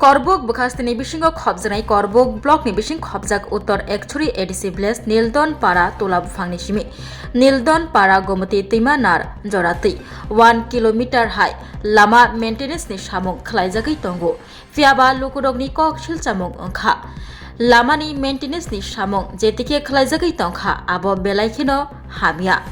Korbuk Bukastini Bishing Khobjanai Korbuk Block ni Bishing Khobjak Uttor Ekchuri ADC Bless Nildon Para Tulab Fangnishimi Nildon Para Gomati Timanar Jorati 1 kilometer high Lama maintenance ni Shamung Khlaijagai Tongo Fiaba Lukurogni Kok Shilchamung Onkha Lamani maintenance ni Shamung Jetike Khlaijagai Tongkha Abo Belaikino Hamia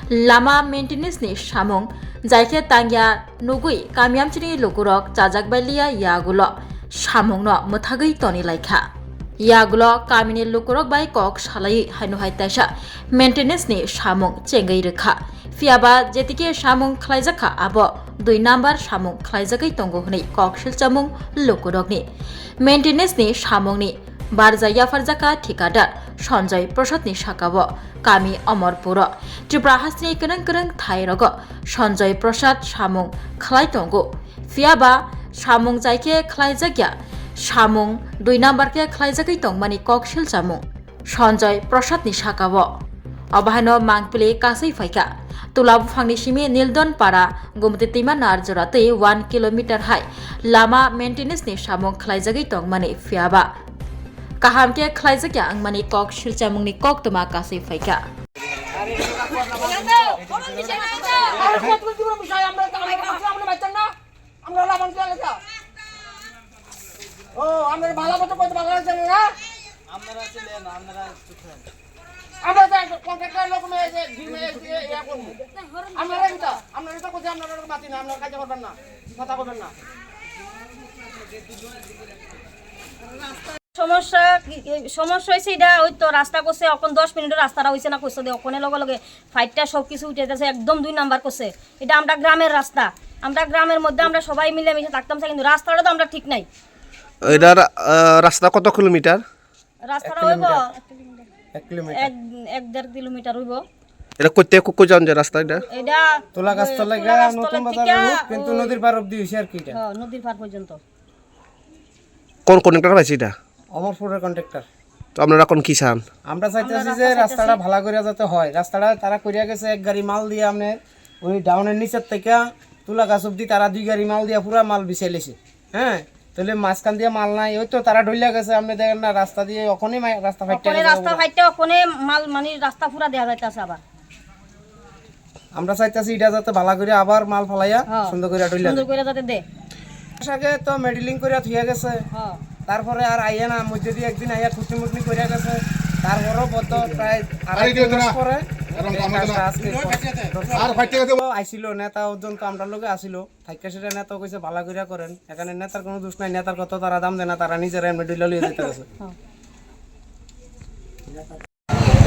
Lama maintenance ni Shamung Jaike Tangya Nugui Kamyamchini Lukurok Jajakbalia Yagulo Shamungno Muthagai Toni Laika Yagulo Kamini Lukurok by Kok Shalai Hanuhai Tasha Maintenance ni Shamung Chengai Rekha Fiaba Jetike Shamung Klaizaka Abo Dui number Shamung Klaizagai Tongo Hni Kok Shilchamung Lukurok ni Maintenance ni Shamung ni Barzaya Farzaka Tikadar Sanjay Prasad ni Shakabo Kami Amarpura Tripura Hasni Kereng Thairogo Sanjay Prasad Shamung Khlai Tongo Fiaba Shamung Jaike Khlaijagya Shamung Dui number ke Khlaijagai Tongmani Kok Shilchamung Sanjay Prasad ni Shakabo Abahano Mangpili Kasai Faika Tulab Fangnishimi Nildon Para Gomati Timanar Jorate 1 kilometer high Lama maintenance ni Shamung Khlaijagai Tongmani Fiaba Kahamke Khlaijagya Angmani Kok Shilchamung ni Kok Tuma Kasai Faika Oh, আমরা ভালো মতো কইতে পারলাম না আমরা ছিলেন আমরা চুপছেন আমরা তো কন্ট্রাক্টর লোক মে যে ডিমে ইয়া করব আমরা এটা কইতে আপনারা মাতি না আপনারা কাজ করবেন না কথা বলবেন না সমস্যা হয়েছে এটা ওই তো রাস্তা করছে এখন 10 মিনিটের রাস্তাটা হয়েছে না কইছে ওখানে লগে লগে ফাইটটা সব কিছু উঠে যাচ্ছে একদম 2 নাম্বার করছে এটা আমরা গ্রামের রাস্তা আমরা গ্রামের মধ্যে আমরা সবাই মিলে মিশে থাকতাম কিন্তু রাস্তাটা তো আমরা ঠিক নাই এটা রাস্তা কত কিলোমিটার রাস্তাটা হইব 1 কিলোমিটার 1.5 কিলোমিটার হইব এটা কইতে কোকো যান যে রাস্তা এটা তোলা গাছটা লাগা নতুন বাজার কিন্তু নদীর পার অবধি হইছে আর কি এটা হ্যাঁ নদীর পার পর্যন্ত কোন কন্ট্রাক্টর পাইছে এটা অমরপুরের কন্ট্রাক্টর তো আপনারা কোন কি চান আমরা চাইতেছি যে রাস্তাটা ভালো করে যাতে হয় রাস্তাটা তারা কইরা গেছে এক গাড়ি মাল দিয়ে আমনে ওই ডাউনের নিচের থেকে তুলা গাছ অবধি তারা 2 গাড়ি মাল দিয়ে পুরো মাল বিছাইলেছে হ্যাঁ তাহলে মাঝখান দিয়ে মাল নাই ওই তো তারা ঢইলা গেছে আপনি দেখেন না রাস্তা দিয়ে ওখানেই রাস্তা ফাইটটা ওখানে রাস্তা ফাইটটা ওখানে মাল মানে রাস্তা পুরো দেয়া যাইতাছে আবার আমরা চাইতেছি এটা যাতে ভালো করে আবার মাল ফলাইয়া সুন্দর করে ঢইলা সুন্দর করে যাতে দে আগে তো মেডিলিং করে থিয়া গেছে হ্যাঁ তারপরে আর আইয়া না মধ্যে দিয়ে একদিন আইয়া খুঁটি করে গেছে তারপরও কত প্রায় 2.5 মাস পরে আইছিল নেতা পর্যন্ত আমরা লোকে আসিল থাইকা সেটা নেতা কইছে ভালো করে করেন এখানে নেতার কোনো দোষ নাই নেতার কত তারা দাম দেয় না তারা নিজেরা এমনি ডইলা লইয়া যেতে গেছে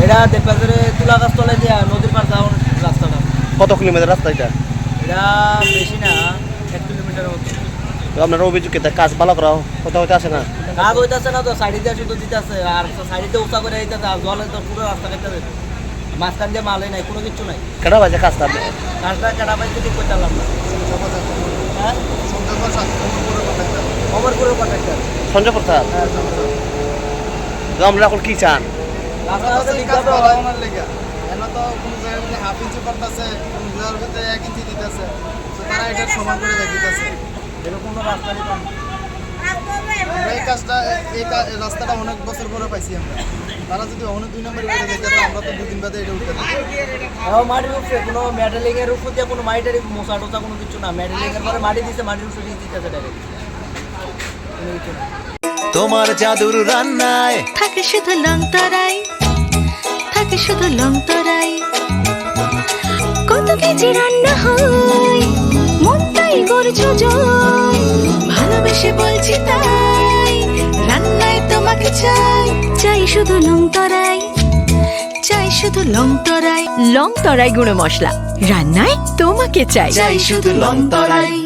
এটা দেখবা যে তুলা গাছ তলে দিয়া নদীর পার যাওয়ার রাস্তাটা কত কিলোমিটার রাস্তা এটা এটা বেশি না 1 কিলোমিটারের মতো তো আপনারা অভিযোগ কি কাজ ভালো করা কথা হইতে আসে না কাজ হইতাছে না তো সাইডে দিয়ে শুধু দিতেছে আর সাইডে উঁচা করে দিতেছে আর জলে তো পুরো রাস্তা কেটে দেবে মাঝখান দিয়ে মালে নাই কোনো কিছু নাই কেডা বাজে কাজটা কাজটা কেডা পাইছে ঠিক করতে পারলাম না হ্যাঁ অমরপুরের কন্ট্রাক্টর সঞ্জয় প্রসাদ তো আমরা এখন কি চান রাস্তা ঠিক আছে বানানোর লেগে এনা তো কোন জায়গায় মানে হাফ ইঞ্চি করতেছে কোন জায়গার ভিতরে 1 ইঞ্চি দিতেছে তো তারা এটা সমান করে দিতেছে এরকম কোনো রাস্তা নেই এই কাজটা এই রাস্তাটা অনেক বছর পরে পাইছি আমরা তারা যদি অনেক 2 নম্বরে করে দিতে আমরা তো 2 দিন বাদে এটা উঠতে দিই মাটির উপরে কোনো মেটালিং এর উপর দিয়ে কোনো মাইটারি মশা টোসা কোনো কিছু না মেটালিং এর পরে মাটি দিতে মাটির উপরে দিতেছে ডাইরেক্ট তোমার জাদুর রান্নায় থাকে শুধু লংতরাই থাকে শুধু লংতরাই কত কেজি রান্না হয় মনটাই করছো জয় ভালোবেসে বলছি তাই রান্নায় তোমাকে চাই চাই শুধু লংতরাই চাই শুধু লংতরাই লংতরাই গুঁড়ো মশলা রান্নায় তোমাকে চাই চাই শুধু লংতরাই।